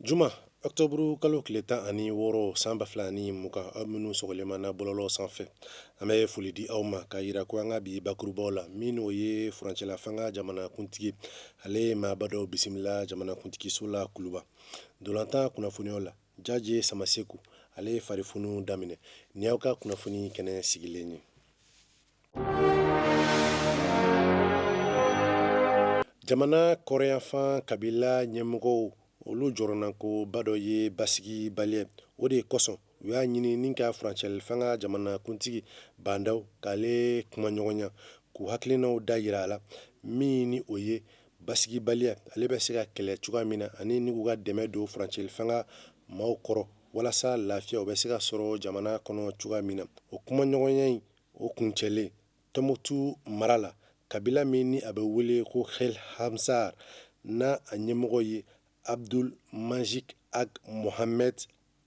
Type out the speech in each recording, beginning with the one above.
Juma octobre kalo tile tan ani wɔɔrɔ san ba fila ani mugan aw minnu sɔgɔlen na bɔlɔlɔ sanfɛ an bɛ foli di aw ma k'a yira ko an ka bi bakurubaw la min o ye furancɛla fanga jamanakuntigi ale ye maaba dɔw bisimila jamanakuntigiso la kuluba dolantan kunnafoniyaw la jaji samaseku ale ye farifunu daminɛ ni y'aw ka kunnafoni kɛnɛ sigilen ye. Jamana kɔrɔyanfan kabila ɲɛmɔgɔw olu jɔrɔnako ba dɔ ye basigi baliya o de kosɔn u y'a ɲini ni ka furancɛli fanga jamanakuntigi bandaw k'ale kumaɲɔgɔnya k'u hakilinaw da yira a la min ni o ye basigi baliya ale bɛ se ka kɛlɛ cogoya min na ani ni k'u ka dɛmɛ don furancɛli fanga maaw kɔrɔ walasa lafiya o bɛ se ka sɔrɔ jamana kɔnɔ cogoya min na o kumaɲɔgɔnya in o kuncɛlen Tɔnbukutu mara la kabila min ni a bɛ wele ko Hel Hamsar n'a a ɲɛmɔgɔ ye Abdul Majid Ag Mohamed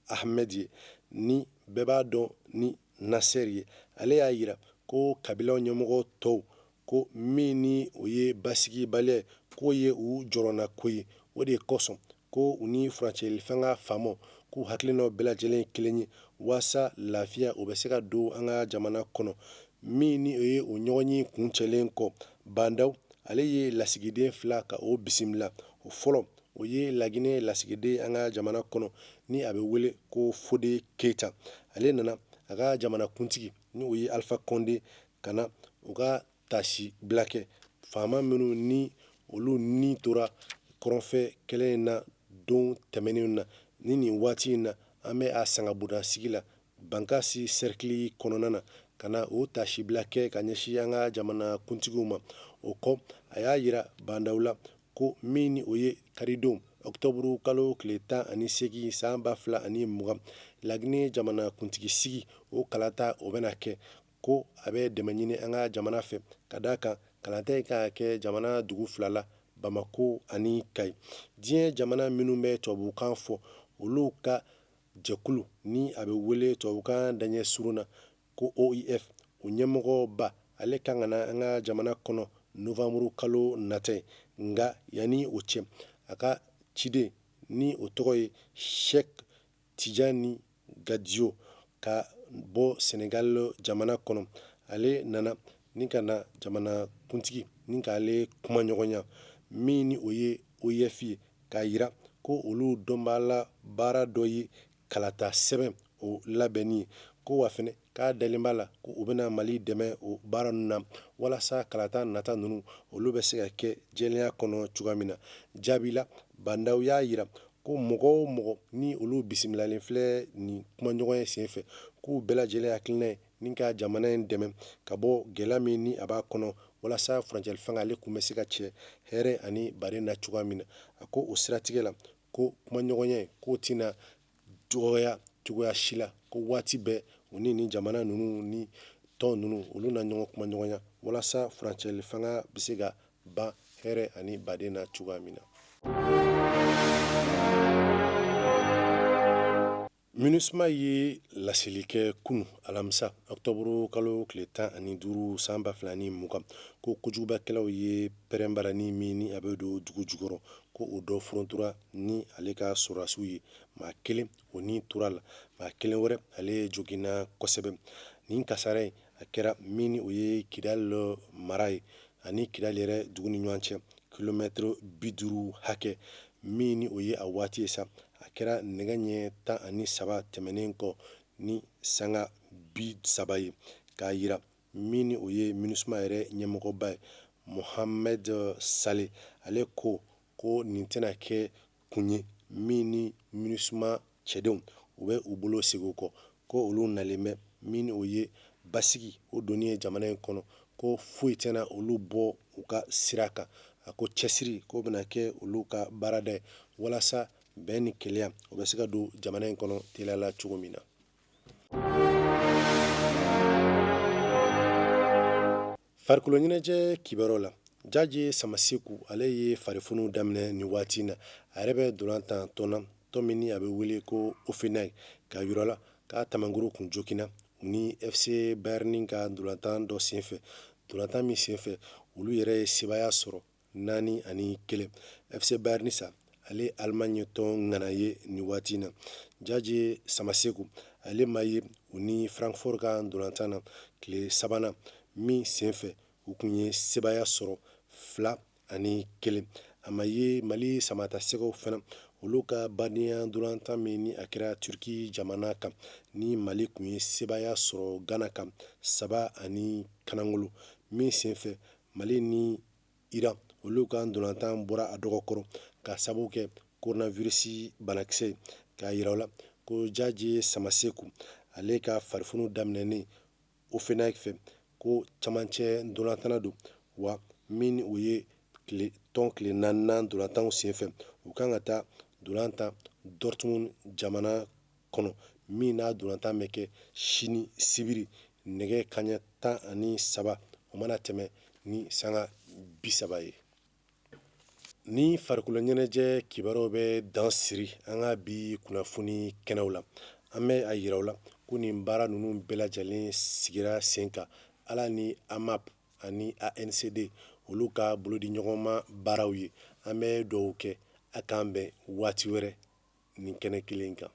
Ahmed ye ni bɛɛ b'a dɔn ni Nasser ye ale y'a yira ko kabila ɲɛmɔgɔ tɔw ko min ni o ye basigi baliya k'o ye u jɔrɔna ko ye o de kosɔn ko u ni furancɛli fanga faamaw k'u hakilinaw bɛɛ lajɛlen kelen ye waasa lafiya o bɛ se ka don an ka jamana kɔnɔ min ni o ye o ɲɔgɔn ye kuncɛlen kɔ bandaw ale ye lasigiden fila ka o bisimila o fɔlɔ o ye laginɛ lasigiden an ka jamana kɔnɔ ni a bɛ wele ko Fode Keita ale nana a ka jamanakuntigi ni o ye Alpha Conde ka na u ka tasi bila kɛ faama minnu ni olu ni tora kɔrɔnfɛ kɛlɛ in na don tɛmɛnenw na ni nin waati in na an bɛ a sangabuda sigi la Bankasi cercle kɔnɔna na ka na o tasi bila kɛ ka ɲɛsin an ka jamanakuntigiw ma o kɔ a y'a yira bandaw la ko min ni o ye karidon octobre kalo tile tan ani segin san ba fila ani mugan laginɛ jamanakuntigi sigi o kalata o bɛna kɛ ko a bɛ dɛmɛ ɲini an ka jamana fɛ ka d'a kan kalanta in kan ka kɛ jamana dugu fila la Bamako ani Kayi diɲɛ jamana minnu bɛ tubabukan fɔ olu ka jɛkulu ni a bɛ wele tubabukan daɲɛ surun na ko OIF o ɲɛmɔgɔba ale kan ka na an ka jamana kɔnɔ novamburu kalo nata nga yanni o cɛ a ka ciden ni o tɔgɔ ye Sheikh Tijani Gadio ka bɔ Senegal jamana kɔnɔ ale nana ni ka na jamanakuntigi ni k'ale kumaɲɔgɔnya min ni o ye OIF ye k'a yira ko olu dɔn b'a la baara dɔ ye kalata sɛbɛn o labɛnni ye ko wa fɛnɛ k'a dalen b'a la ko u bɛna Mali dɛmɛ o baara ninnu na walasa kalata nata ninnu olu bɛ se ka kɛ jɛlenya kɔnɔ cogoya min na jaabi la bandaw y'a yira ko mɔgɔ o mɔgɔ ni olu bisimilalen filɛ nin kumaɲɔgɔnya sen fɛ k'u bɛɛ lajɛlen hakilina ye ni ka jamana in dɛmɛ ka bɔ gɛlɛya min ni a b'a kɔnɔ walasa furancɛli fanga ale tun bɛ se ka cɛ hɛrɛ ani baden na cogoya min na a ko o siratigɛ la ko kumaɲɔgɔnya in k'o tɛna dɔgɔya cogoya si la ko waati bɛɛ u ni jamana ninnu ni tɔn ninnu olu na ɲɔgɔn kumaɲɔgɔnya walasa furancɛli fanga bɛ se ka ban hɛrɛ ani baden na cogoya min na. MINUSMA ye laseli kɛ kunu alamisa octobre kalo tile tan ani duuru san ba fila ani mugan ko kojugubakɛlaw ye pɛrɛnbarani min ni a bɛ don dugu jukɔrɔ ko o dɔ forontora ni ale ka sɔrɔdasiw ye maa kelen o ni tora la maa kelen wɛrɛ ale joginna kosɛbɛ nin kasara in a kɛra min ni o ye Kidal mara ye ani Kidal yɛrɛ dugu ni ɲɔgɔn cɛ kilomɛtiri 50 hakɛ min ni o ye a waati ye sa a kɛra nɛgɛ ɲɛ 13 tɛmɛnen kɔ ni sanga 30 ye k'a yira min ni o ye MINUSMA yɛrɛ ɲɛmɔgɔba ye Mohamed Saleh ale ko nin tɛna kɛ kun ye min ni MINUSMA cɛdenw u bɛ u bolo segi o kɔ ko olu nalen bɛ min ni o ye basigi o doni ye jamana in kɔnɔ ko foyi tɛna olu bɔ u ka sira kan a ko cɛsiri k'o bɛna kɛ olu ka baarada ye walasa bɛn ni kɛlɛya o bɛ se ka don jamana in kɔnɔ teliya la cogo min na. Farikolo ɲɛnajɛ kibaru la jaji samaseku ale ye farifunu daminɛ nin waati na a yɛrɛ bɛ dolantan tɔn na tɔn min ni a bɛ wele ko OFENAC ka yira la k'a tamanguru kun jokina u ni FC Bayern ka dolantan dɔ senfɛ dolantan min senfɛ olu yɛrɛ ye sebaya sɔrɔ 4-1 FC Bayern sa ale Allemagne tɔn ŋana ye ni waati in na. Jaji Samaseku ale ma ye u ni Francfort ka ndolantan na tile sabanan min senfɛ u kun ye sebaya sɔrɔ 2-1. a ma ye Mali samatasɛgɛw fana olu ka badenya ndolantan min ni a kɛra Turki jamana kan ni Mali kun ye sebaya sɔrɔ Gana kan 3-0 min senfɛ Mali ni Iran olu ka ndolantan bɔra a dɔgɔkɔrɔ ka sababu kɛ coronavirus banakisɛ k'a yira u la ko Jaji Samaseku ale ka farifunu daminɛnen OFNAC fɛ ko camancɛ ndolantanna don wa min o ye tɔn tile 4nan ndolantanw senfɛ u kan ka taa ndolantan Dortmund jamana kɔnɔ min n'a ndolantan bɛ kɛ sini sibiri nɛgɛ kanɲɛ 13 o mana tɛmɛ ni sanga 30 ye. Ni farikolo ɲɛnajɛ kibaruw bɛ dan siri an ka bi kunnafoni kɛnɛw la an bɛ a yira u la ko nin baara ninnu bɛɛ lajɛlen sigira sen kan ala ni AMAP ani ANCD olu ka bolodi ɲɔgɔnma baaraw ye. An bɛ dugawu kɛ a k'an bɛn waati wɛrɛ nin kɛnɛ kelen kan.